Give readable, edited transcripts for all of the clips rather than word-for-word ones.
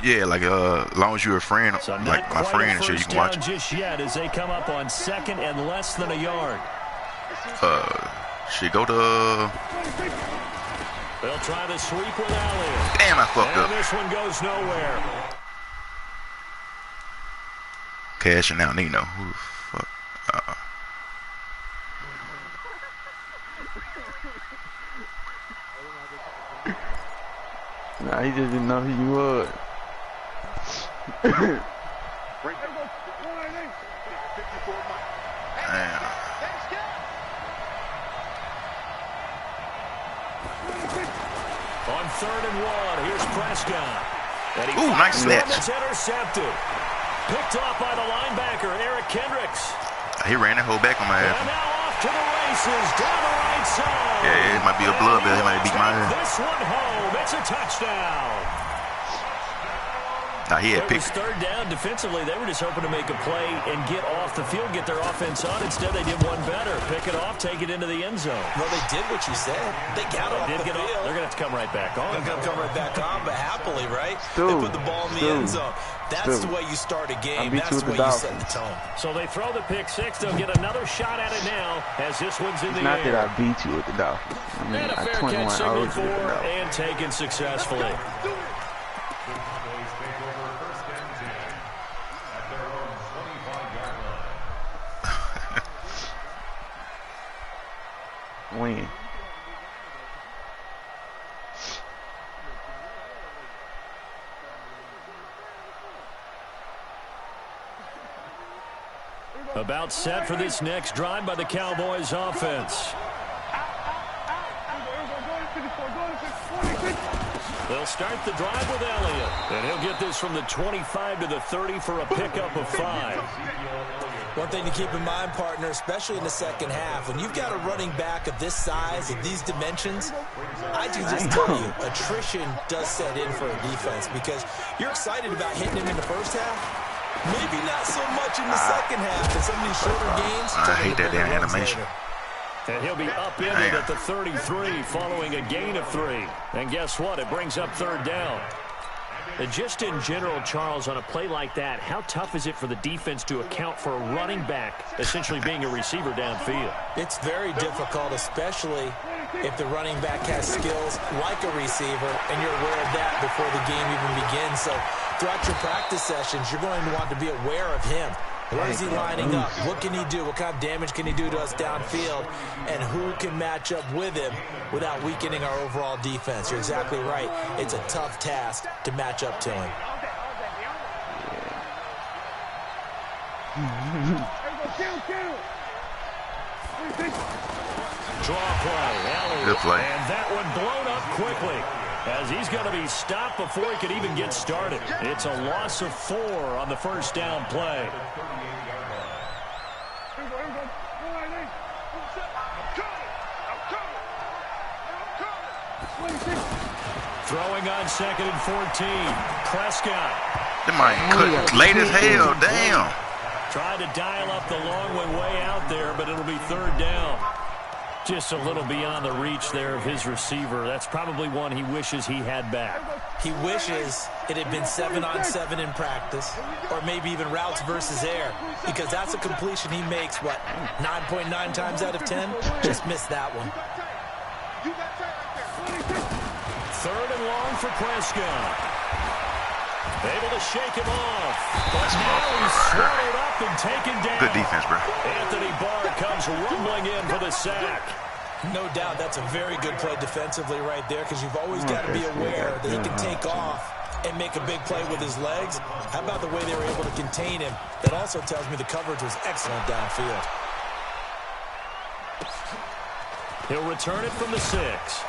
Yeah, like as long as you're a friend, so like my friend and shit, you can watch it. Just yet as they come up on 2nd and less than a yard. Shit, go to. They'll try to sweep with Elliott. Damn, I fucked up. This one goes nowhere. Cashing out Nino. Who the fuck? Nah, he just didn't know who you was. Damn. On 3rd and 1, here's Prescott. Ooh, nice snatch. It's intercepted. Picked off by the linebacker, Eric Kendricks. He ran that whole back on my ass. And now off to the races, down the right side. Yeah, it might be a bloodbath. He might beat my ass. This one home. It's a touchdown. Nah, he had It was 3rd down. Defensively, they were just hoping to make a play and get off the field, get their offense on. Instead, they did one better. Pick it off, take it into the end zone. Well, they did what you said. They got off the field. They're going to have to come right back on. They're going to come right back on, but happily, right? They put the ball in the end zone. That's the way you start a game. That's the way you set the tone. So they throw the pick 6. They'll get another shot at it now as this one's in the air. Not that I beat you with the Dolphins. I mean, and a fair catch signaled for and taken successfully. Win. About set for this next drive by the Cowboys offense. They'll start the drive with Elliott. And he'll get this from the 25 to the 30 for a pickup of 5. One thing to keep in mind, partner, especially in the second half, when you've got a running back of this size, of these dimensions, I can just tell you, attrition does set in for a defense because you're excited about hitting him in the first half. Maybe not so much in the second half and some of these shorter games. I hate that damn animation. And he'll be upended at the 33 following a gain of 3. And guess what? It brings up 3rd down. And just in general, Charles, on a play like that, how tough is it for the defense to account for a running back essentially being a receiver downfield? It's very difficult, especially if the running back has skills like a receiver, and you're aware of that before the game even begins. So throughout your practice sessions, you're going to want to be aware of him. Where is he lining up? What can he do? What kind of damage can he do to us downfield? And who can match up with him without weakening our overall defense? You're exactly right. It's a tough task to match up to him. Draw play. Good play. And that one blown up quickly as he's going to be stopped before he could even get started. It's a loss of 4 on the first down play. Throwing on 2nd and 14. Prescott. They might cut late as hell. Damn. Tried to dial up the long one way out there, but it'll be 3rd down. Just a little beyond the reach there of his receiver. That's probably one he wishes he had back. He wishes it had been 7-on-7 in practice, or maybe even routes versus air, because that's a completion he makes, what, 9.9 times out of 10? Just missed that one. 3rd and long for Prescott. Able to shake him off. But now he's swallowed up and taken down. Good defense, bro. Anthony Barr comes rumbling in for the sack. No doubt that's a very good play defensively right there, because you've always got to be aware that he can take off and make a big play with his legs. How about the way they were able to contain him? That also tells me the coverage was excellent downfield. He'll return it from the 6.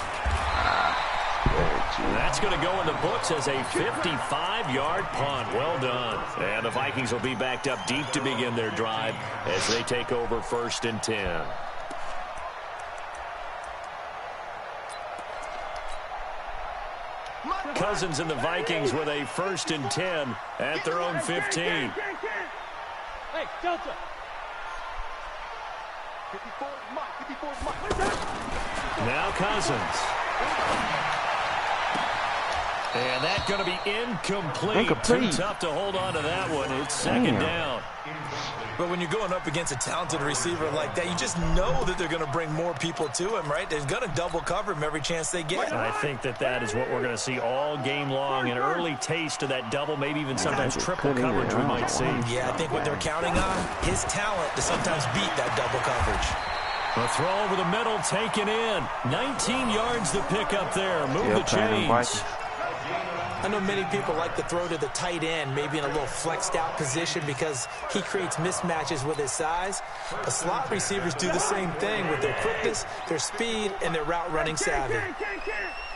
That's going to go in the books as a 55-yard punt. Well done. And the Vikings will be backed up deep to begin their drive as they take over 1st and 10. Cousins and the Vikings with a 1st and 10 at their own 15. Hey, Delta. 54 Mike. Now Cousins. And that's going to be incomplete. Too tough to hold on to that one. It's second down. But when you're going up against a talented receiver like that, you just know that they're going to bring more people to him, right? They're going to double cover him every chance they get. I think that is what we're going to see all game long. An early taste of that double, maybe even sometimes triple coverage we might see. Yeah, I think what they're counting on, his talent to sometimes beat that double coverage. A throw over the middle, taken in. 19 yards to pick up there. Move the chains. I know many people like to throw to the tight end, maybe in a little flexed out position because he creates mismatches with his size. But slot receivers do the same thing with their quickness, their speed, and their route running savvy.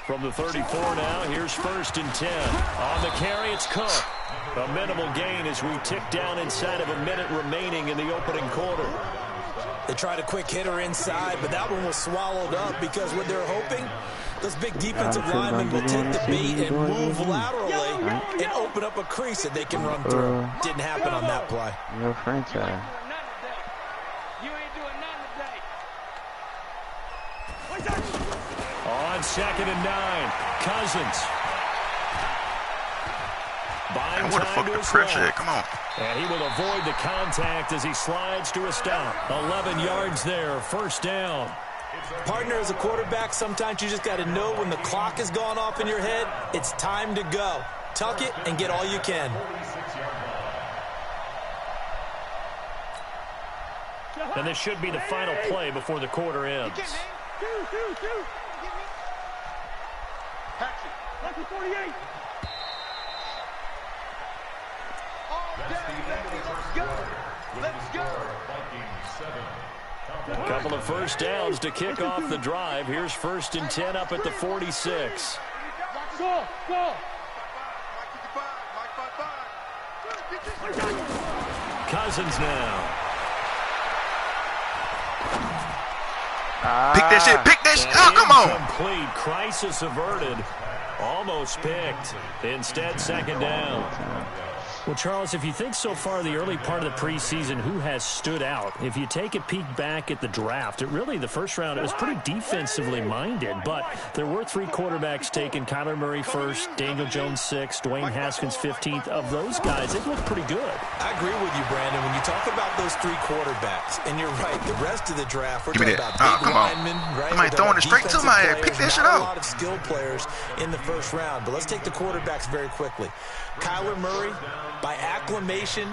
From the 34 now, here's 1st and 10. On the carry, it's Cook. A minimal gain as we tick down inside of a minute remaining in the opening quarter. They tried a quick hitter inside, but that one was swallowed up because what they're hoping, those big defensive linemen will take the bait and move laterally and open up a crease that they can run through. Didn't happen on that play. Your franchise. You ain't doing nothing today. On 2nd and 9, Cousins. Buying What the time fuck to the his pressure left. at? Come on. And he will avoid the contact as he slides to a stop. 11 yards there, 1st down. Partner, as a quarterback, sometimes you just got to know when the clock has gone off in your head, it's time to go. Tuck it and get all you can. And this should be the final play before the quarter ends. Lucky 48. Let's go. A couple of 1st downs to kick off the drive. Here's 1st and 10 up at the 46. Go. Cousins now. Pick that shit. Pick that shit. Oh, come on. Incomplete. Crisis averted. Almost picked. Instead, 2nd down. Well, Charles, if you think so far the early part of the preseason, who has stood out? If you take a peek back at the draft, the first round, it was pretty defensively minded, but there were 3 quarterbacks taken. Kyler Murray 1st, Daniel Jones 6th, Dwayne Haskins 15th. Of those guys, they look pretty good. I agree with you, Brandon. When you talk about those 3 quarterbacks, and you're right, the rest of the draft, we're talking about big linemen, right? Somebody throwing it straight to my head. Pick that shit up. A up. lot of skilled players in the first round, but let's take the quarterbacks very quickly. Kyler Murray, by acclamation,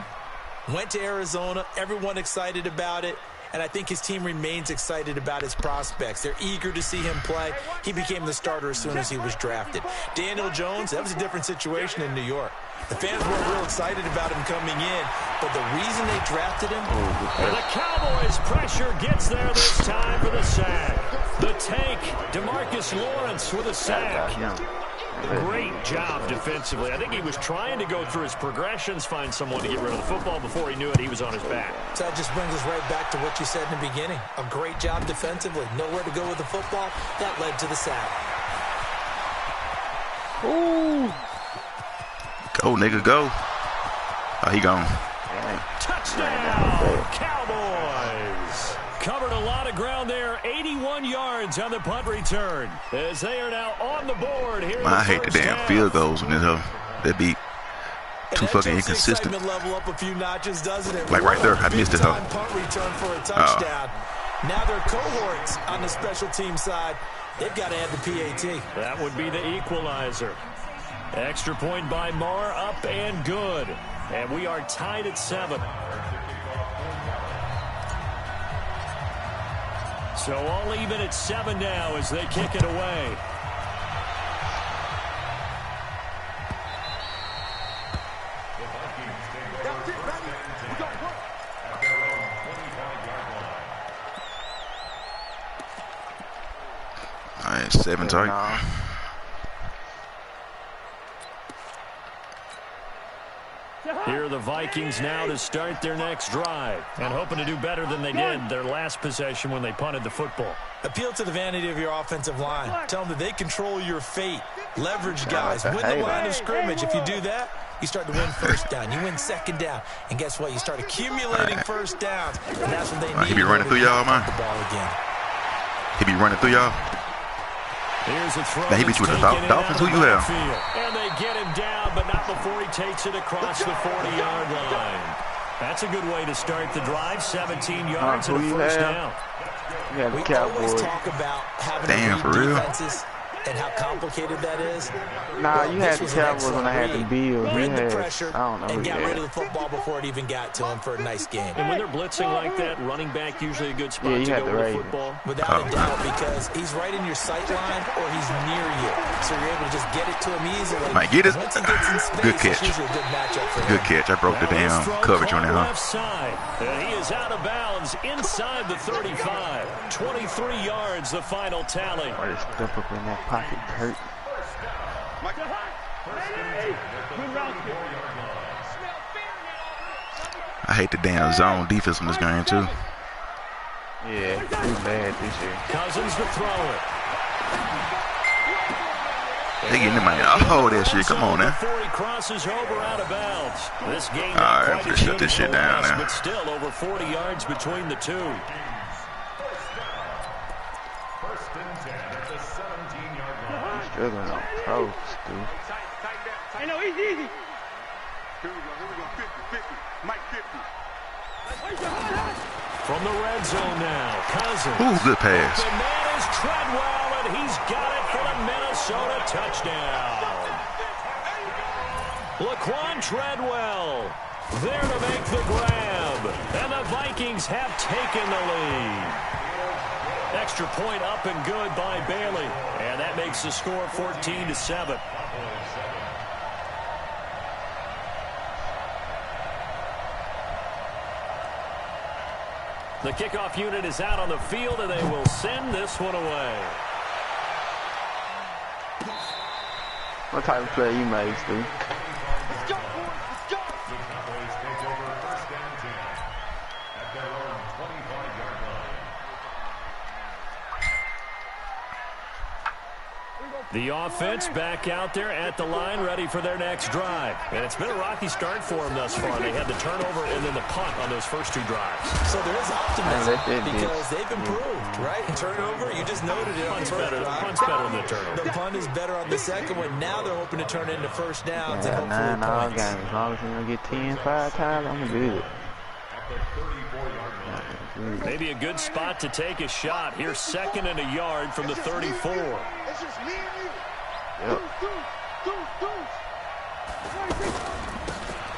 went to Arizona. Everyone excited about it. And I think his team remains excited about his prospects. They're eager to see him play. He became the starter as soon as he was drafted. Daniel Jones, that was a different situation in New York. The fans weren't real excited about him coming in, but the reason they drafted him... The Cowboys' pressure gets there this time for the sack. The tank, DeMarcus Lawrence with a sack. Great job defensively. I think he was trying to go through his progressions, find someone to get rid of the football. Before he knew it, he was on his back. So that just brings us right back to what you said in the beginning. A great job defensively. Nowhere to go with the football. That led to the sack. Ooh. Go, nigga, go. Oh, he gone. Touchdown, Cowboys. Covered a lot of ground there. 81 yards on the punt return. As they are now on the board here. I hate the damn field goals in this hoe. They be too fucking inconsistent. Level up a few notches, doesn't it? Like right there, I missed it, huh? Punt return for a touchdown. Now their cohorts on the special team side, they've got to add the PAT. That would be the equalizer. Extra point by Marr, up and good. And we are tied at 7. So all even at 7 now as they kick it away. All right, 7 target. Here are the Vikings now to start their next drive and hoping to do better than they did their last possession when they punted the football. Appeal to the vanity of your offensive line. Tell them that they control your fate. Leverage guys. Win the line of scrimmage. If you do that, you start to win first down. You win second down. And guess what? You start accumulating first downs. And that's what they need. He be running through y'all, man. The ball again. He be running through y'all. Here's a throw. Now he beat you with the Dolphins. Who you have? And they get him down, but not before he takes it across the 40-yard line. That's a good way to start the drive. 17 yards and a first down. Yeah, we always talk about having to read defenses and how complicated that is. Nah, you had the Cowboys when I had the Bills. Read the pressure and got rid of the football before it even got to him for a nice game. And when they're blitzing like that, running back usually a good spot to go with the football. Without a doubt, because he's right in your sight line or he's near you. So you're able to just get it to him easily. Might get it. Once he gets in space, good catch. It's usually a good matchup for him. Good catch. I broke the damn coverage on that. Left side. And he is out of bounds inside the 35. 23 yards, the final tally. Or just step up in that pocket hurt. I hate the damn zone defense in this game too. Yeah, too bad this year. Cousins to throw it. They getting the money. Oh, that shit. Come on now. Before he crosses over out of bounds. This game all right, I'm gonna shut this shit down now. But still over 40 yards between the two. Struggling on pros, dude. Hey, no, easy. Here we go. 50. Mike 50. From the red zone now, Cousins. Ooh, good pass. The man is Treadwell, and he's got it for the Minnesota touchdown. Laquan Treadwell there to make the grab, and the Vikings have taken the lead. Extra point up and good by Bailey, and that makes the score 14-7. The kickoff unit is out on the field, and they will send this one away. What type of play you made, Stu? Let's go, boys. Let's go. Cowboys take over first and 10 at their own 25-yard line. The offense back out there at the line, ready for their next drive. And it's been a rocky start for them thus far. They had the turnover and then the punt on those first two drives. So there is optimism because they've improved, right? Turnover, you just noted it on the first drive. Punt's better than the turnover. The punt is better on the second one. Now they're hoping to turn it into first downs and hopefully 9 all points. games. As long as you're going to get 10 5 times, I'm good. Maybe a good spot to take a shot. Here's 2nd and a yard from the 34. It's just me and you. Yep.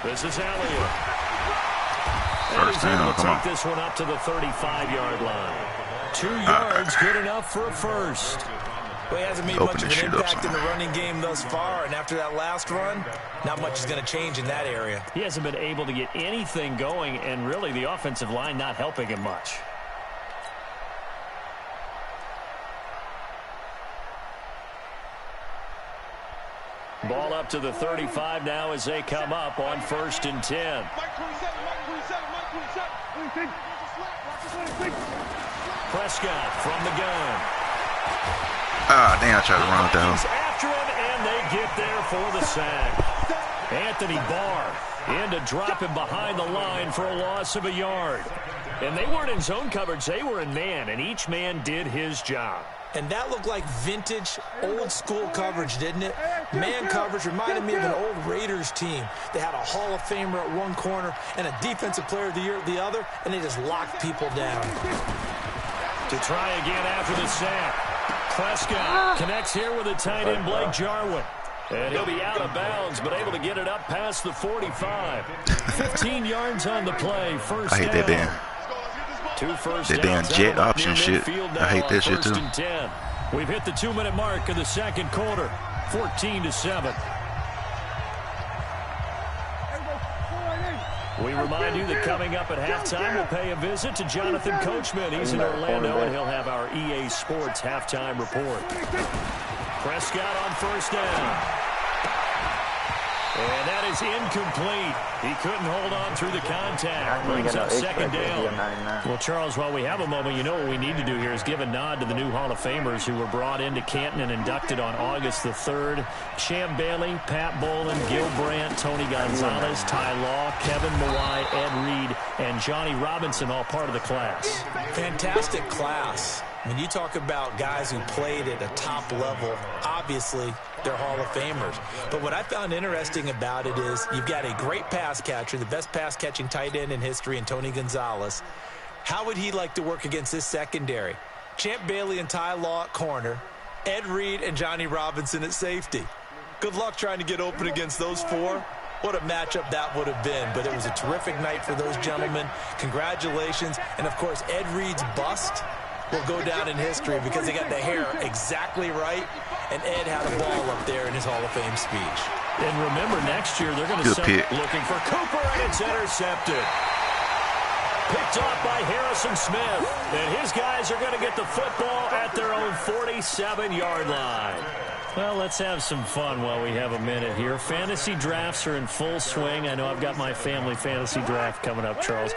This is Elliott. First down, come on. Take this one up to the 35-yard line. 2 yards, good enough for a first. Well, he hasn't made much of an impact in the running game thus far, and after that last run, not much is going to change in that area. He hasn't been able to get anything going, and really the offensive line not helping him much. Ball up to the 35 now as they come up on 1st and 10. Prescott from the gun. Ah, damn, I tried to run it down. After him, and they get there for the sack. Anthony Barr in to drop him behind the line for a loss of a yard. And they weren't in zone coverage. They were in man, and each man did his job. And that looked like vintage, old-school coverage, didn't it? Man coverage reminded me of an old Raiders team. They had a Hall of Famer at one corner and a Defensive Player of the Year at the other, and they just locked people down. To try again after the sack. Prescott connects here with a tight end, Blake Jarwin. And he'll be out of bounds, but able to get it up past the 45. 15 yards on the play, first down. I hate that damn. 2 first that damn downs jet out option shit. I hate that shit too. 10. We've hit the 2-minute mark of the second quarter. 14-7. We remind you that coming up at halftime, we'll pay a visit to Jonathan Coachman. He's in Orlando, and he'll have our EA Sports halftime report. Prescott on first down. And that is incomplete. He couldn't hold on through the contact. Brings up 2nd down. Well, Charles, while we have a moment, you know what we need to do here is give a nod to the new Hall of Famers who were brought into Canton and inducted on August the 3rd. Champ Bailey, Pat Bolin, Gil Brandt, Tony Gonzalez, Ty Law, Kevin Mawai, Ed Reed, and Johnny Robinson, all part of the class. Fantastic class. When you talk about guys who played at a top level, obviously they're Hall of Famers. But what I found interesting about it is you've got a great pass catcher, the best pass-catching tight end in history, in Tony Gonzalez. How would he like to work against this secondary? Champ Bailey and Ty Law at corner, Ed Reed and Johnny Robinson at safety. Good luck trying to get open against those four. What a matchup that would have been. But it was a terrific night for those gentlemen. Congratulations. And, of course, Ed Reed's bust will go down in history because they got the hair exactly right. And Ed had a ball up there in his Hall of Fame speech. And remember, next year they're going to start looking for Cooper, and it's intercepted. Picked off by Harrison Smith. And his guys are going to get the football at their own 47-yard line. Well, let's have some fun while we have a minute here. Fantasy drafts are in full swing. I know I've got my family fantasy draft coming up, Charles.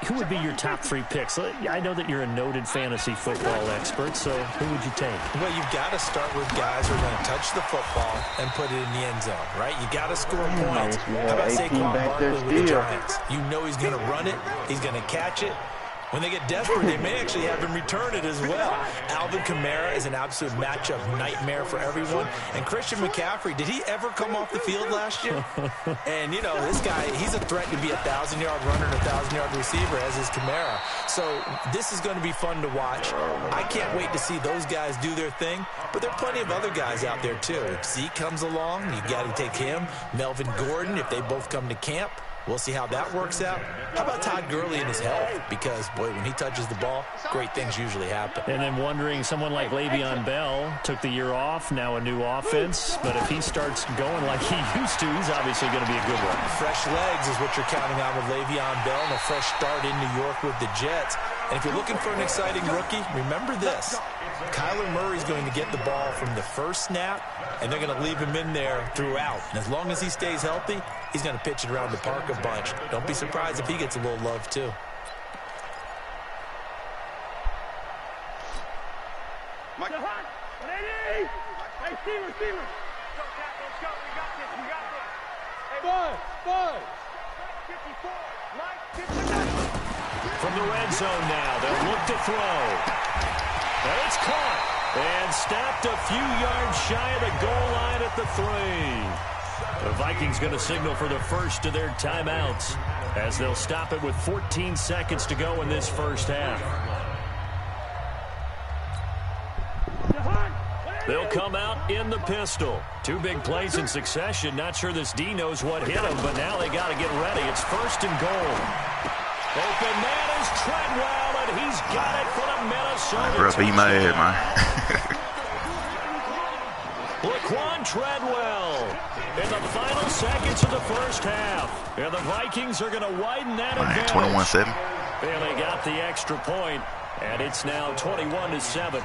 Who would be your top 3 picks? I know that you're a noted fantasy football expert, so who would you take? Well, you've got to start with guys who are going to touch the football and put it in the end zone, right? You got to score points. How about Saquon Barkley with the Giants? You know he's going to run it. He's going to catch it. When they get desperate, they may actually have him return it as well. Alvin Kamara is an absolute matchup nightmare for everyone. And Christian McCaffrey, did he ever come off the field last year? And, you know, this guy, he's a threat to be a 1,000-yard runner and a 1,000-yard receiver, as is Kamara. So this is going to be fun to watch. I can't wait to see those guys do their thing. But there are plenty of other guys out there, too. If Zeke comes along, you got to take him. Melvin Gordon, if they both come to camp. We'll see how that works out. How about Todd Gurley and his health? Because, boy, when he touches the ball, great things usually happen. And then wondering, someone like Le'Veon Bell took the year off, now a new offense. But if he starts going like he used to, he's obviously going to be a good one. Fresh legs is what you're counting on with Le'Veon Bell and a fresh start in New York with the Jets. And if you're looking for an exciting rookie, remember this. Kyler Murray's going to get the ball from the first snap, and they're going to leave him in there throughout. And as long as he stays healthy, he's going to pitch it around the park a bunch. Don't be surprised if he gets a little love, too. Mike. Ready? Hey, Steven. Let's go. We got this. Hey, boy. 54. Mike, 59. From the red zone now, they'll look to throw. And it's caught and stopped a few yards shy of the goal line at the 3. The Vikings going to signal for the first of their timeouts as they'll stop it with 14 seconds to go in this first half. They'll come out in the pistol. 2 big plays in succession. Not sure this D knows what hit him, but now they got to get ready. It's 1st and goal. Open man is Treadwell, and he's got it for the Minnesota. Bro, beat my head, man. Laquan Treadwell in the final seconds of the first half. And the Vikings are going to widen that advantage. 21-7. And they got the extra point, and it's now 21-7.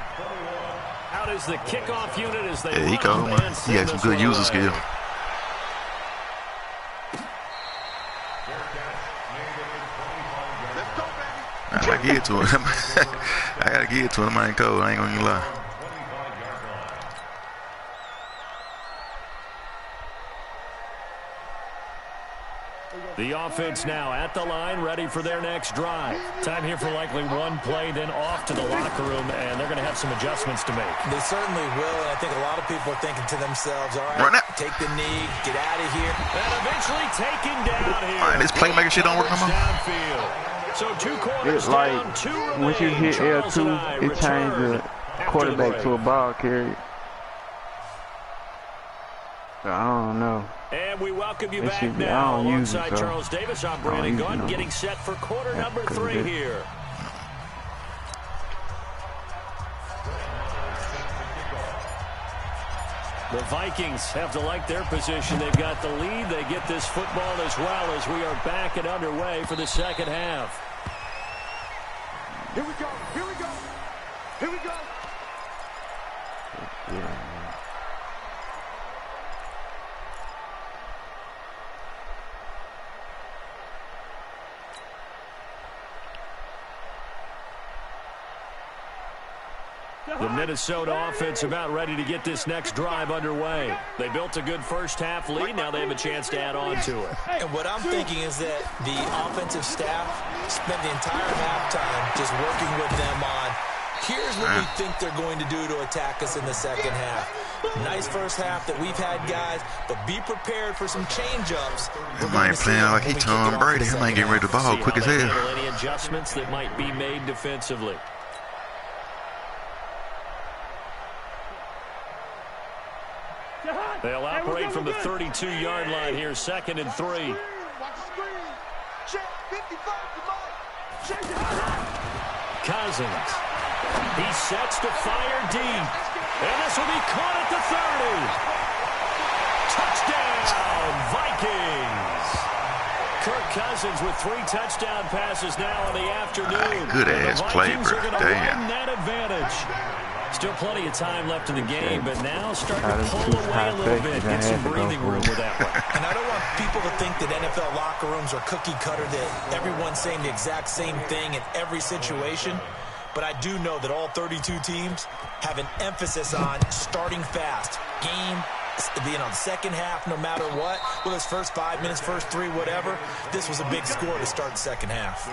Out is the kickoff unit as they he cold, man. He had some good user skill. I gotta give it to him. I gotta give it to him. I ain't cold. I ain't gonna even lie. The offense now at the line, ready for their next drive. Time here for likely one play, then off to the locker room, and they're going to have some adjustments to make. They certainly will, and I think a lot of people are thinking to themselves, all Run right, that. take the knee, get out of here. And eventually taken down here. All right, this playmaker shit don't work no more. Downfield. So 2 quarters It's like down, 2 remain. once you hit Charles and I L2, it changes the quarterback to a ball carrier. So I don't know. And we welcome you That back should be- now I don't use it, alongside so Charles Davis. I'm I Brandon don't use it Gunn no getting more. set for quarter Yeah, number 3 good. here. The Vikings have to like their position. They've got the lead. They get this football as well as we are back and underway for the second half. Here we go. Yeah. The Minnesota offense about ready to get this next drive underway. They built a good first half lead. Now they have a chance to add on to it. And what I'm thinking is that the offensive staff spent the entire halftime just working with them on Here's what we think they're going to do to attack us in the second half. Nice first half that we've had, guys, but be prepared for some change-ups. He might playing like he Tom Brady. He might get rid of the ball quick as hell. Any adjustments that might be made defensively. They'll operate from the 32-yard line here, 2nd and 3. Cousins. He sets to fire deep. And this will be caught at the 30. Touchdown, Vikings. Kirk Cousins with 3 touchdown passes now in the afternoon. Good-ass play, bro. Damn. That advantage. Still plenty of time left in the game, but now starting to pull away a little bit. Get some breathing room with that one. And I don't want people to think that NFL locker rooms are cookie cutter, that everyone's saying the exact same thing in every situation. But I do know that all 32 teams have an emphasis on starting fast. Game, the second half, no matter what. Whether it's first 5 minutes, first 3, whatever. This was a big score to start the second half.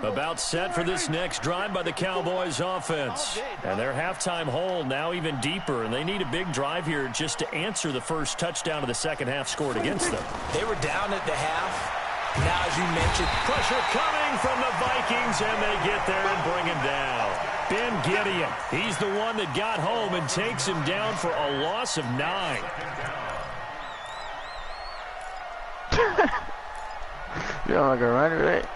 About set for this next drive by the Cowboys offense. And their halftime hole now even deeper, and they need a big drive here just to answer the first touchdown of the second half scored against them. They were down at the half. Now, as you mentioned, pressure coming from the Vikings, and they get there and bring him down. Ben Gideon, he's the one that got home and takes him down for a loss of 9. You're like a runner, right?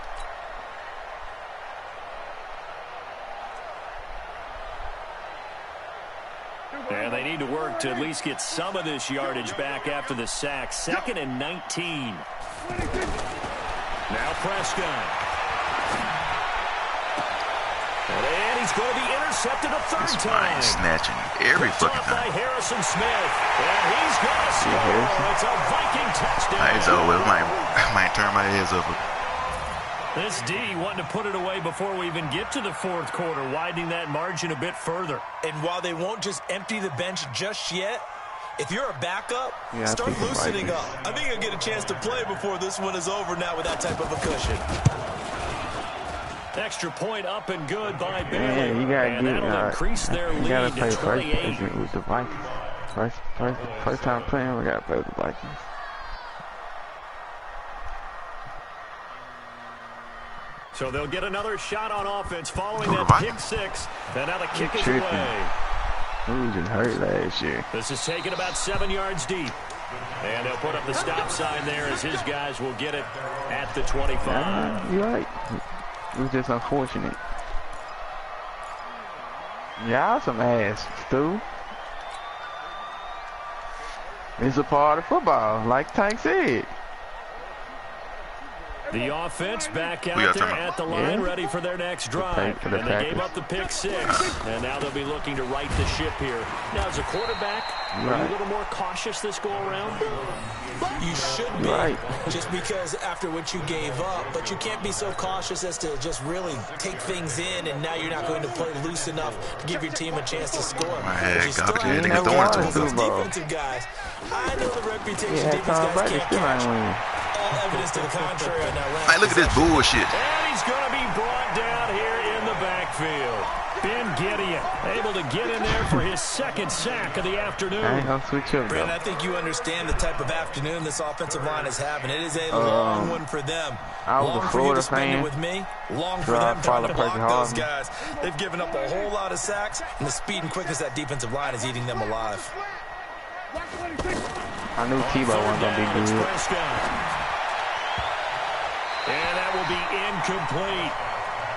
And they need to work to at least get some of this yardage back after the sack. 2nd and 19. Now Prescott. And he's going to be intercepted a 3rd time. Snatching every fucking time. By Harrison Smith. And he's going to score. It's a Viking touchdown. It's over. I might turn my heads over. This D wanting to put it away before we even get to the 4th quarter, widening that margin a bit further. And while they won't just empty the bench just yet, if you're a backup, start loosening up. I think you'll get a chance to play before this one is over now with that type of a cushion. Extra point up and good by Bailey. Yeah, you gotta and that'll increase their lead to 28. With the Vikings. First time playing, we gotta play with the Vikings. So they'll get another shot on offense following that pick 6. And now the kick is away. Who just hurt last year? This is taken about 7 yards deep. And they'll put up the stop sign there as his guys will get it at the 25. You're right. It was just unfortunate. Y'all some ass, Stu. It's a part of football, like Tank said. The offense back out there at the line, ready for their next drive. And they gave up the pick 6, and now they'll be looking to right the ship here. Now, as a quarterback, are you a little more cautious this go-around? You should be, just because after what you gave up, but you can't be so cautious as to just really take things in, and now you're not going to play loose enough to give your team a chance to score. Defensive guys, I know the reputation defense guys can't catch. All evidence to the contrary on that round. Hey, look at this bullshit. And he's going to be brought down here in the backfield. Ben Gideon able to get in there for his 2nd sack of the afternoon. Brandon, I think you understand the type of afternoon this offensive line is having. It is a long one for them. Long for you to spend it with me. Long for them trying to block those guys. They've given up a whole lot of sacks, and the speed and quickness of that defensive line is eating them alive. I knew Tebow wasn't going to be good. And that will be incomplete.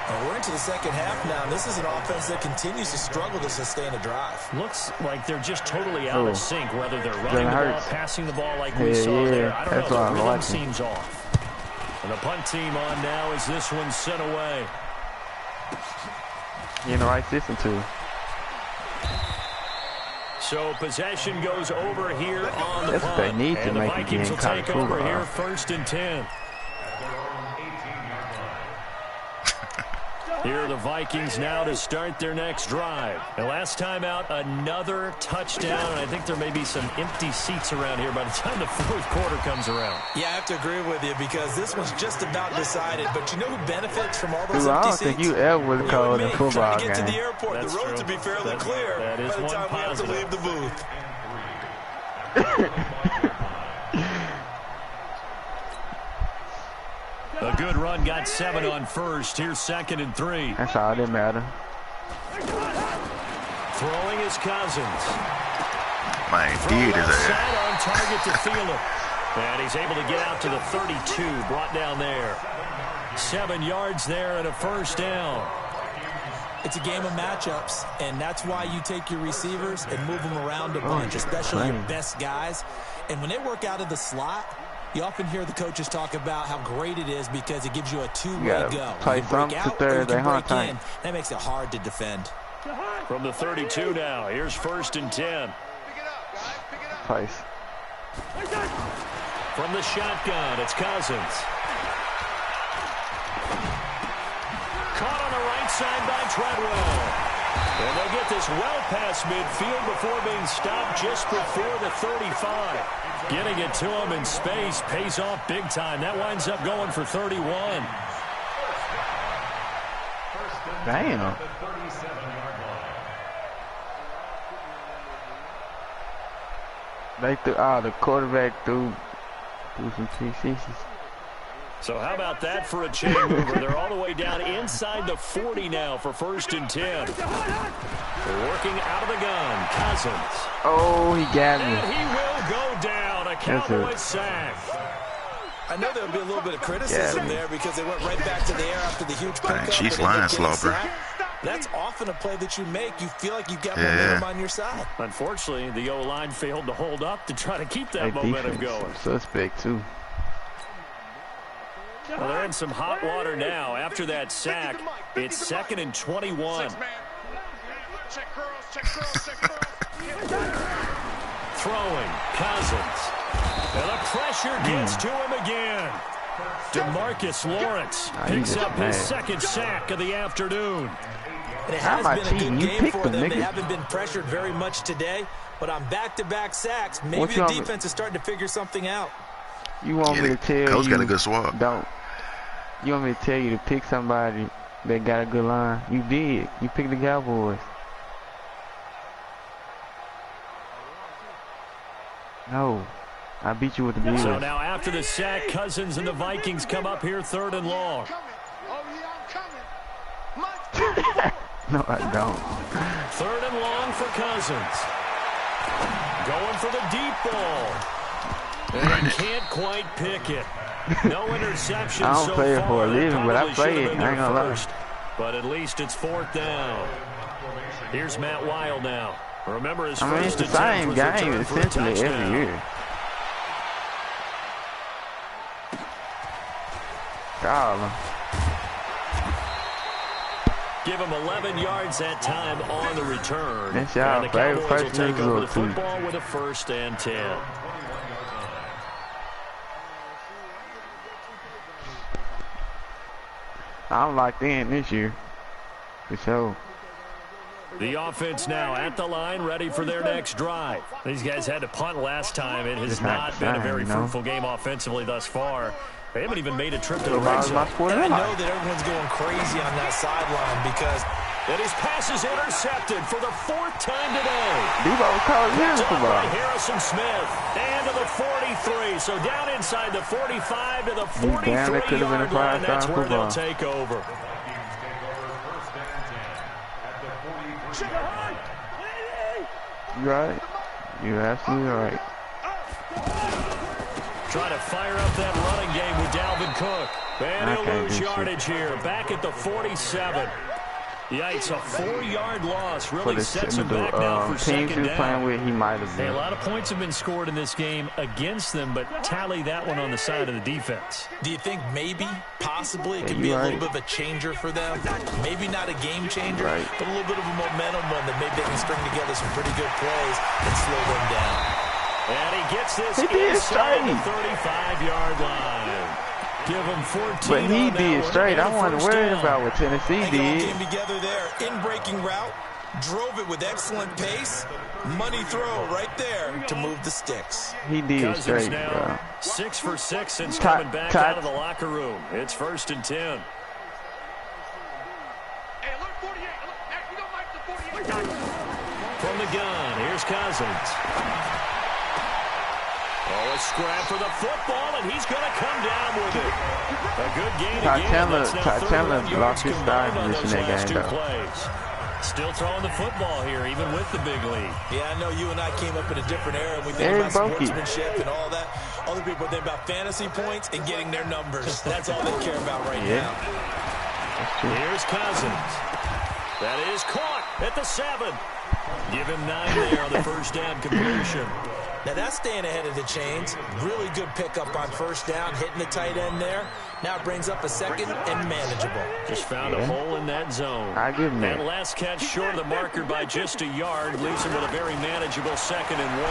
Well, we're into the second half now, and this is an offense that continues to struggle to sustain a drive. Looks like they're just totally out of sync, whether they're running the ball, passing the ball like we saw there. I don't know, the rhythm seems off. And the punt team on now as this one's sent away. You're in the right system, too. So possession goes over here on the punt. They need to and the make Vikings will take over here 1st and 10. Here are the Vikings now to start their next drive. And last time out, another touchdown. And I think there may be some empty seats around here by the time the fourth quarter comes around. Yeah, I have to agree with you because this one's just about decided. But you know who benefits from all those Dude, empty I don't seats? think you ever would have called a football to get game. to the airport, That's the roads true. would be fairly clear that is by the one time we have to positive. leave the booth. A good run, got 7 on first. Here's 2nd and 3. That's all that matter. Throwing his Cousins. Man, did his ass. Outside on target to Fielder. And he's able to get out to the 32, brought down there. 7 yards there and a first down. It's a game of matchups, and that's why you take your receivers and move them around a bunch, especially your best guys. And when they work out of the slot, you often hear the coaches talk about how great it is because it gives you a two-way go. Play You from break to out third, or you they can hunt break tight. in. That makes it hard to defend. From the 32 now, here's 1st and 10. Place. From the shotgun, it's Cousins. Caught on the right side by Treadwell. And they'll get this well past midfield before being stopped just before the 35. Getting it to him in space pays off big time. That winds up going for 31. Damn. They threw, the quarterback threw some PCs. So how about that for a chain mover? They're all the way down inside the 40 now for 1st and 10. They're working out of the gun. Cousins. Oh, he got And me. he will go down. A Cowboys sack. I know there'll be a little bit of criticism there because they went right back to the air after the huge pickup. Dang, Chiefs and ended line up getting slobber. sacked. That's often a play that you make. You feel like you've got momentum on your side. Unfortunately, the O-line failed to hold up to try to keep that Hey, momentum defense, going. suspect too. Well, they're in some hot water now. After that sack, it's 2nd and 21. Throwing, Cousins. And the pressure gets to him again. DeMarcus Lawrence picks up his 2nd sack of the afternoon. And it has been a good game for them. They haven't been pressured very much today, but on back-to-back sacks, maybe the defense is starting to figure something out. You want me to tell Coach you? got a good swab. Don't. You want me to tell you to pick somebody that got a good line? You did. You picked the Cowboys. No. I beat you with the Bears. So now after the sack, Cousins and the Vikings come up here 3rd and long. No, I don't. 3rd and long for Cousins. Going for the deep ball. And he can't quite pick it. No interception I don't so play it far. for a living, but I Probably play should have it. been I ain't their gonna lie. first. But at least it's 4th down. Here's Matt Wild now. Remember his I mean, first it's the attempt same was game returned for a essentially every touchdown. year. God. Give him 11 yards that time on the return. That's y'all And the favorite Cowboys will person take to over go the to. football with a 1st and 10. I'm locked in this year. For sure. The offense now at the line, ready for their next drive. These guys had to punt last time. It has It's not been a very you know? fruitful game offensively thus far. They haven't even made a trip to the My red zone. sport And I is know hot. that everyone's going crazy on that sideline because And his pass is intercepted for the 4th time today. Debo called him Done football. by Harrison Smith. And to the 43. So down inside the 45 to the damn, that could have been a 43-yard line. That's five-star where they'll football. take over. You right? You're absolutely right. Trying to fire up that running game with Dalvin Cook. And I he'll can't lose do yardage here. Back at the 47. Yikes, a 4-yard loss For really the, sets him back now for teams he 2nd was playing down. with, he might have Hey, a been. lot of points have been scored in this game against them, but tally that one on the side of the defense. do you think maybe, possibly, it could Yeah, be you're a little right. bit of a changer for them? Maybe not a game changer, Right. but a little bit of a momentum one that maybe they can string together some pretty good plays and slow them down. And he gets this He did inside the straight. 35-yard line. Give him 14. But he did straight. I wasn't worried about what Tennessee They all did. came together there. In-breaking route. Drove it with excellent pace. Money throw right there to move the sticks. He did Cousins straight, now bro. 6 for 6 since coming back out of the locker room. It's 1st and 10. Hey, alert 48. Hey, you don't like the 48. From the gun, here's Cousins. Oh, a scrap for the football, and he's going to come down with it. A good gain again. That's now 31 yards combined on those last 2 plays. Still throwing the football here, even with the big lead. Yeah, I know you and I came up in a different era, and we think about sportsmanship and all that. Other people think about fantasy points and getting their numbers. That's all they care about right now. Here's Cousins. That is caught at the 7. Give him 9 there on the first down completion. Now that's staying ahead of the chains. Really good pickup on first down, hitting the tight end there. Now it brings up a 2nd and manageable. Just found a hole in that zone. I give him that. That last catch short of the marker by just a yard leaves him with a very manageable 2nd and 1.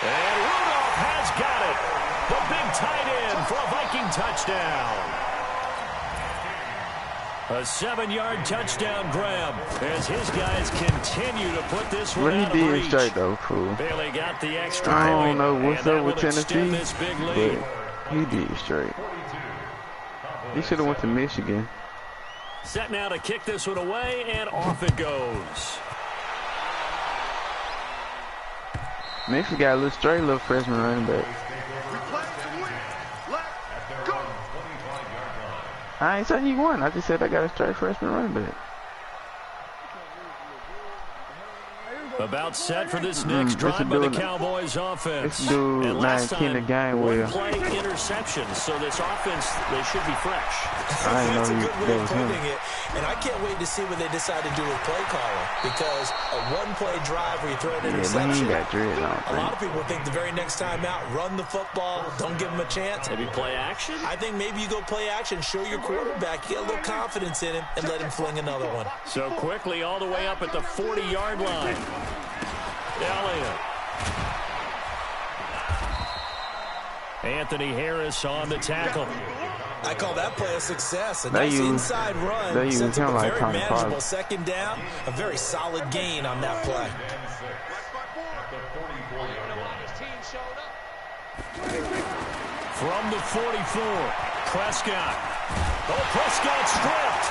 And Rudolph has got it. The big tight end for a Viking touchdown. A 7-yard touchdown grab as his guys continue to put this one out of reach. What he did straight though, cool. Barely got the extra I don't point, know what's up with Tennessee, this big lead. but he did straight. He should have went to Michigan. Set now to kick this one away, and off it goes. Memphis got a little straight little freshman running back. I ain't said he won. I just said I got a straight freshman running back. About set for this next drive by the Cowboys offense. This dude, and man, last King time, the game well. play interceptions, so this offense, they should be fresh. I That's a didn't know good way of putting it. And I can't wait to see what they decide to do with play calling. Because a one-play drive where you throw an interception, a lot of people think the very next time out, run the football, don't give them a chance. Maybe play action? I think maybe you go play action, show your quarterback, get a little confidence in him, and let him fling another one. So quickly all the way up at the 40-yard line. Elliott. Anthony Harris on the tackle. I call that play a success. A nice inside run sets up a very manageable 2nd down. A very solid gain on that play. From the 44, Prescott. Oh, Prescott stripped.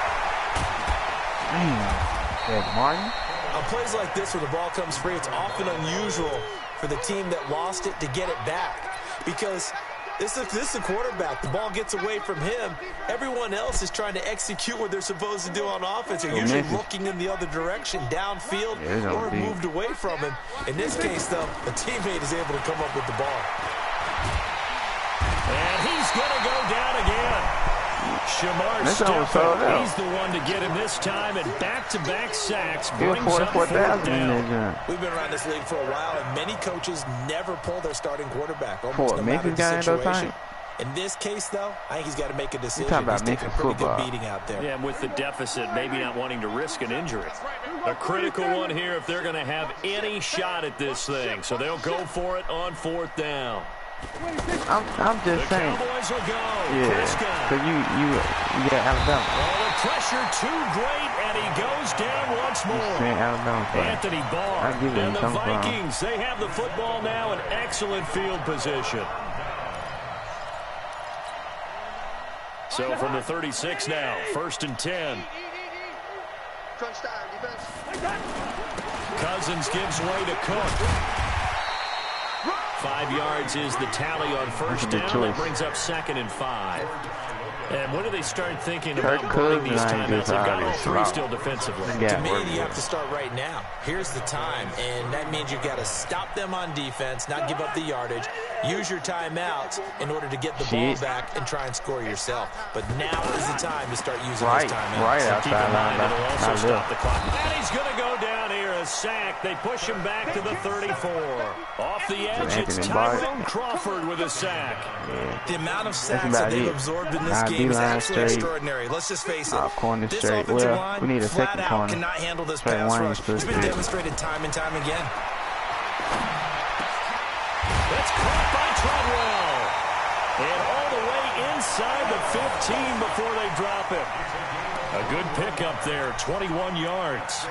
Man, Martin. On plays like this where the ball comes free, it's often unusual for the team that lost it to get it back. Because this is a quarterback. The ball gets away from him. Everyone else is trying to execute what they're supposed to do on offense. They're usually looking in the other direction, downfield, or moved away from him. In this case, though, a teammate is able to come up with the ball. And he's going to go down again. Shamar Stephen, he's the one to get him this time, and back-to-back sacks brings up 4th down. We've been around this league for a while, and many coaches never pull their starting quarterback, almost no matter the situation. In this case, though, I think he's got to make a decision. He's taking a pretty good beating out there. Yeah, and with the deficit, maybe not wanting to risk an injury. A critical one here if they're going to have any shot at this thing, so they'll go for it on 4th down. I'm just saying. Cowboys will go. Yeah, because you got Alabama. Well, the pressure too great, and he goes down once more. Anthony Barr and the Vikings, they have the football now in excellent field position. So from the 36 now, 1st and 10. Cousins gives way to Cook. 5 yards is the tally on first down. That brings up 2nd and 5. And when do they start thinking about burning these timeouts? They've got all 3 still defensively. To me, you have to start right now. Here's the time, and that means you've got to stop them on defense, not give up the yardage. Use your timeouts in order to get the ball back and try and score yourself. But now is the time to start using those timeouts. Right so keep in mind, it'll also outside stop the clock. And he's going to go down here, a sack. They push him back to the 34. Off the edge, it's Tyrone Crawford with a sack. Yeah. The amount of sacks that they've absorbed in this game is actually extraordinary. Let's just face it. Corner this straight. offensive Well, line we need a flat second out corner. cannot handle this pass rush. It's been demonstrated time and time again. That's caught by Treadwell. And all the way inside the 15 before they drop him. A good pickup there, 21 yards.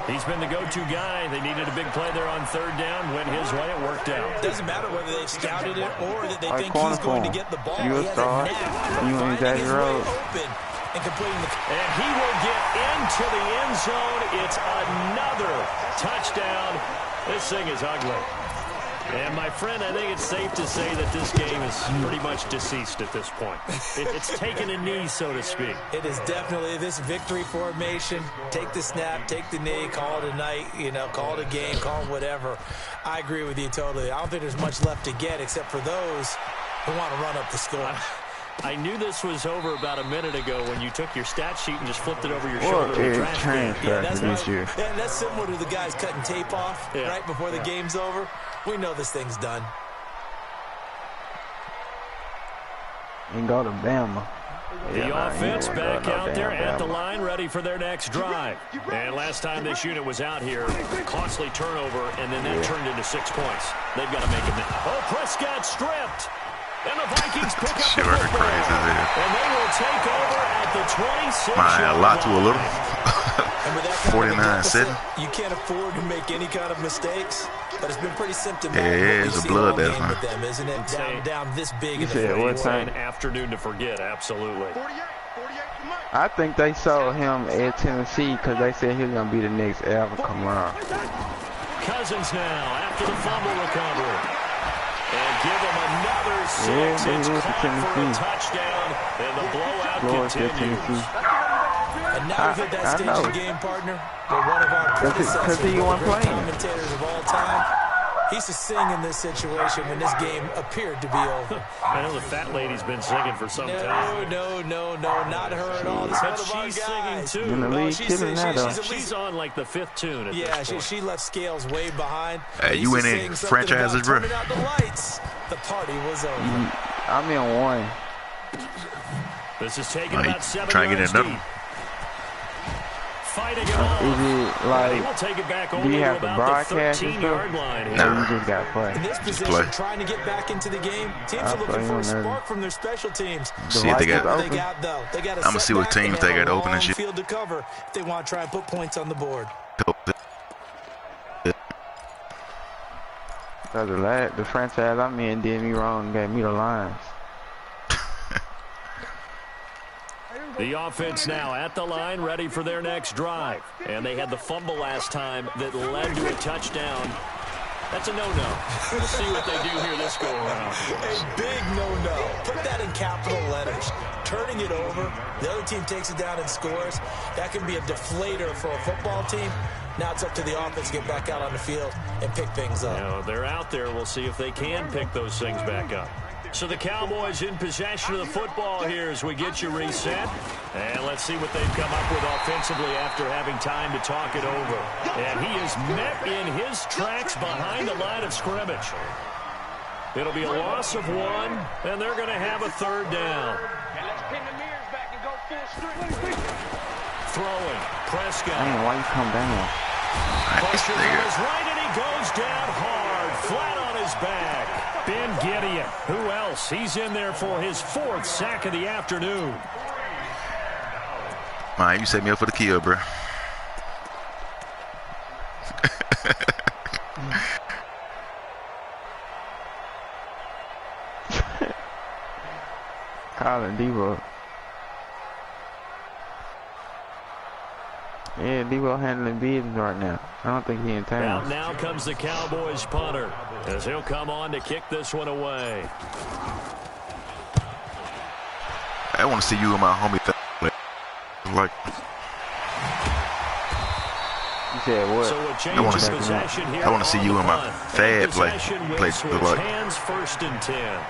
He's been the go-to guy. They needed a big play there on third down. Went his way, it worked out. Doesn't matter whether they've scouted it or that they All right, think he's going to form. get the ball. You a He has star. a knack for You ain't finding his way road. open and completing the... And he will get into the end zone. It's another touchdown. This thing is ugly. And, my friend, I think it's safe to say that this game is pretty much deceased at this point. It's taken a knee, so to speak. It is definitely this victory formation. Take the snap, take the knee, call it a night, call it a game, call it whatever. I agree with you totally. I don't think there's much left to get except for those who want to run up the score. I knew this was over about a minute ago when you took your stat sheet and just flipped it over your shoulder. That's similar to the guys cutting tape off right before the game's over. We know this thing's done. And go to Bama. The offense back out there at the line, ready for their next drive. And last time this unit was out here, costly turnover, and then that turned into 6 points. They've got to make it. Oh, Prescott stripped. And the Vikings pick up the football. And they will take over at the 26-yard a lot to a little. And with that 49-7. You can't afford to make any kind of mistakes, but it's been pretty symptomatic. Yeah, it's a bloodbath, with them, isn't it? Down this big in the said what time? An afternoon to forget, absolutely. 48 to Mike. I think they sold him at Tennessee because they said he was going to be the next Alvin Kamara. Cousins now after the fumble recovery. And give him another 6. It's caught for a touchdown, and the blowout continues. And now we've hit that stage of the game, partner, where one of our predecessors, commentators of all time, he's to sing in this situation when this game appeared to be over. I know the fat lady's been singing for some time. No, not her at all. This But one of our she's guys. singing, too. No, She's on, like, the 5th tune at this point. She left Scales way behind. Hey, you in any franchises, bro? Turning out the lights. The party was over. I'm in one. This is taking about 7 trying to get yards another. deep. Fighting it off. Is it He like, will take it back do only you to have to about broadcast the and 13-yard stuff? line Or here. you just got to play? In this position, play. trying to get back into the game, teams I'll are looking play for a on there. spark from their special teams. See if they got. Open. They got, though. They got I'ma see what teams they got open and shit. Field to cover if they want to try and put points on the board. The franchise I'm in did me wrong and gave me the lines. The offense now at the line, ready for their next drive. And they had the fumble last time that led to a touchdown. That's a no-no. We'll see what they do here this go-around. A big no-no. Put that in capital letters. Turning it over, the other team takes it down and scores. That can be a deflator for a football team. Now it's up to the offense to get back out on the field and pick things up. You know, they're out there. We'll see if they can pick those things back up. So the Cowboys in possession of the football here as we get you reset. And let's see what they've come up with offensively after having time to talk it over. And he is met in his tracks behind the line of scrimmage. It'll be a loss of 1, and they're going to have a third down. Throwing, Prescott. Man, why you come down? Pressure from his right, and he goes down hard, flat on his back. Ben Gideon, who else? He's in there for his 4th sack of the afternoon. Man, you set me up for the kill, bro. Colin Debo. Yeah, Debo handling business right now. I don't think he in town. Now comes the Cowboys punter as he'll come on to kick this one away. I want to see you and my homie like. You said what? So a change I want of to possession here. I want to see you and my Fab play Switch like. hands 1st and 10.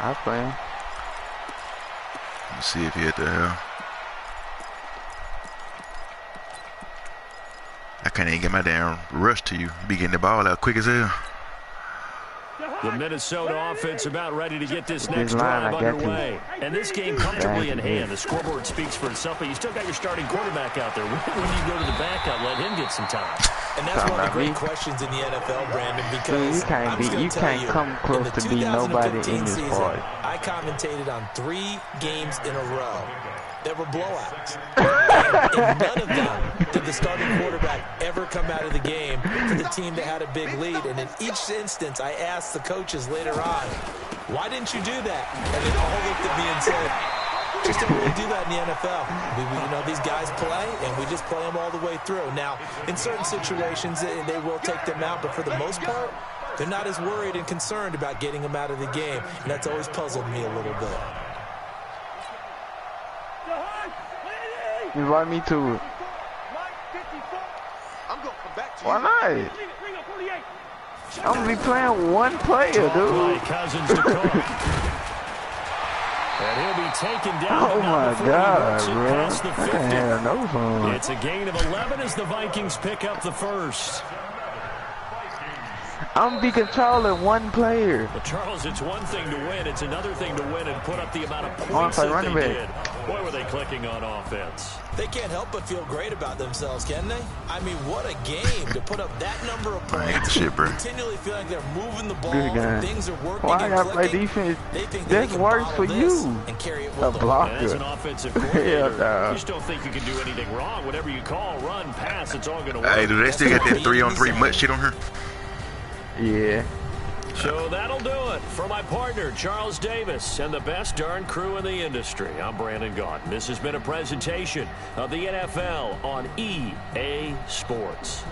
I play him. Let's see if he hit the hell. I can't even get my damn rush to you. Be getting the ball out quick as hell. The Minnesota offense about ready to get this next drive underway. And this game comfortably in hand. The scoreboard speaks for itself, but you still got your starting quarterback out there. When do you go to the backup, let him get some time? And that's one of the great questions in the NFL, Brandon, because you can't come close to beat nobody in this party. I commentated on 3 games in a row that were blowouts. And none of them did the starting quarterback ever come out of the game for the team that had a big lead. And in each instance, I asked the coaches later on, why didn't you do that? And they all looked at me and said, just don't really do that in the NFL. These guys play, and we just play them all the way through. Now, in certain situations, they will take them out, but for the most part, they're not as worried and concerned about getting them out of the game, and that's always puzzled me a little bit. Invite me to it. Why not? I'm gonna be playing one player, dude. Cousins to Cook. And he'll be taken down. Oh my God, bro! I can't have no fun. It's a gain of 11 as the Vikings pick up the first. I'm gonna be controlling one player. Well, Charles, it's one thing to win. It's another thing to win and put up the amount of points that they did. Boy, were they clicking on offense. They can't help but feel great about themselves, can they? I mean, what a game to put up that number of points. Continually feel like they're moving the ball. Things are working. Why I gotta play defense? This works for you. And carry it a blocker. As an offensive coordinator, you still think you can do anything wrong. Whatever you call, run, pass, it's all going to work. Hey, do they still got that 3-on-3 mutt shit on her? Yeah. So that'll do it for my partner, Charles Davis, and the best darn crew in the industry. I'm Brandon Gaunt. This has been a presentation of the NFL on EA Sports.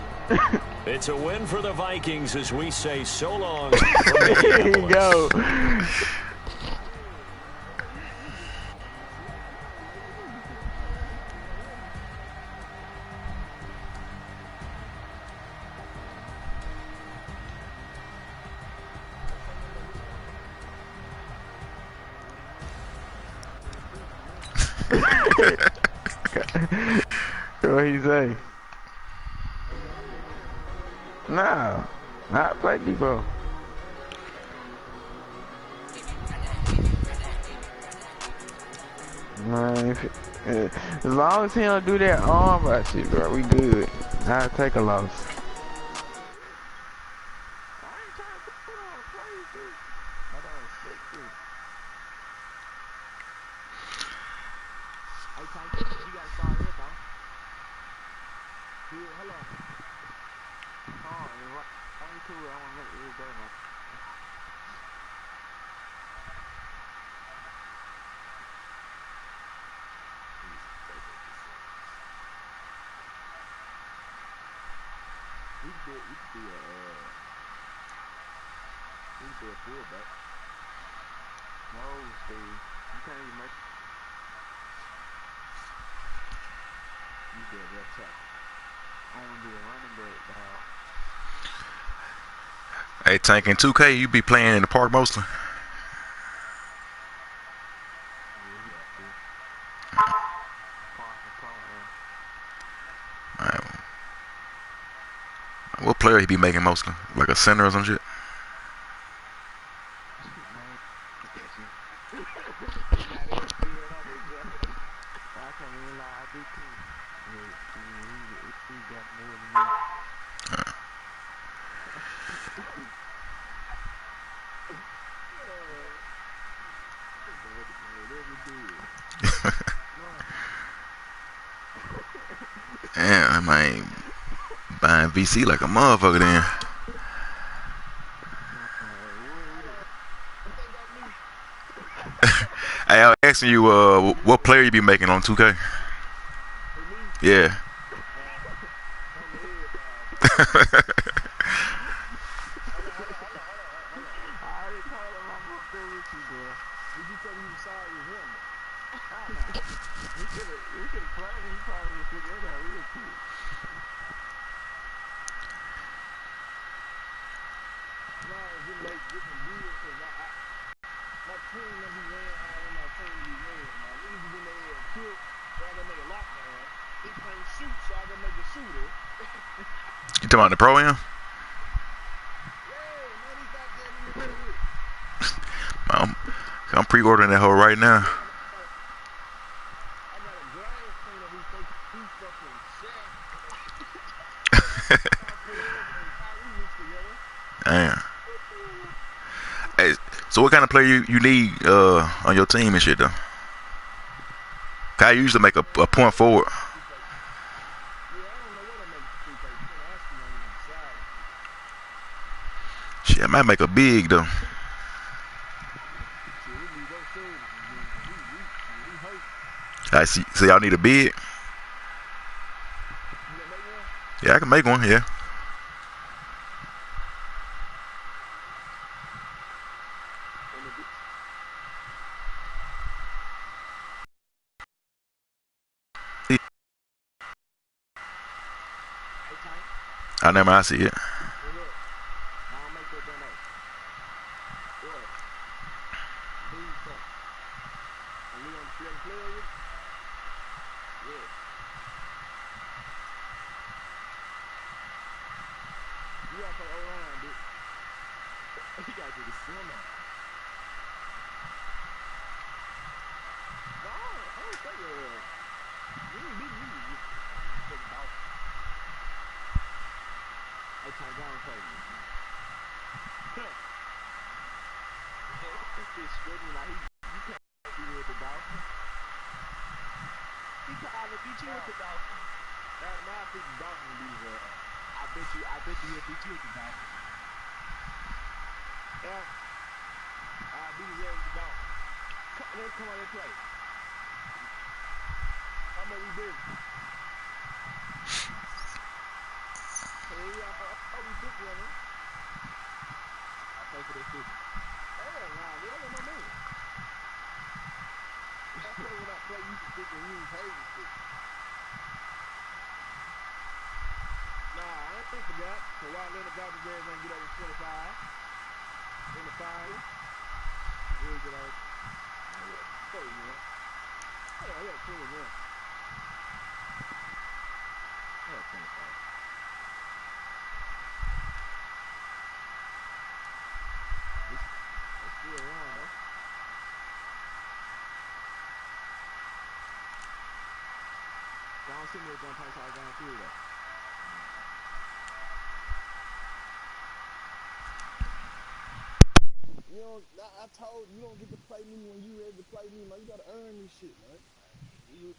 It's a win for the Vikings as we say so long. There you go. What he say? No, not play Debo. Man, as long as he don't do that arm bar shit, bro, we good. I'll take a loss. Hey, Tank, in 2K, you be playing in the park mostly? Right. What player he be making mostly? Like a center or some shit? Damn, I ain't buying VC like a motherfucker then. Hey, I was asking you what player you be making on 2K? Yeah. You talking about the pro am? I'm pre-ordering that hoe right now. Damn. Hey, so what kind of player you need on your team and shit though? I usually make a point forward. Shit, I might make a big though. I see. So y'all need a big? Yeah, I can make one. Yeah. I never. I see it.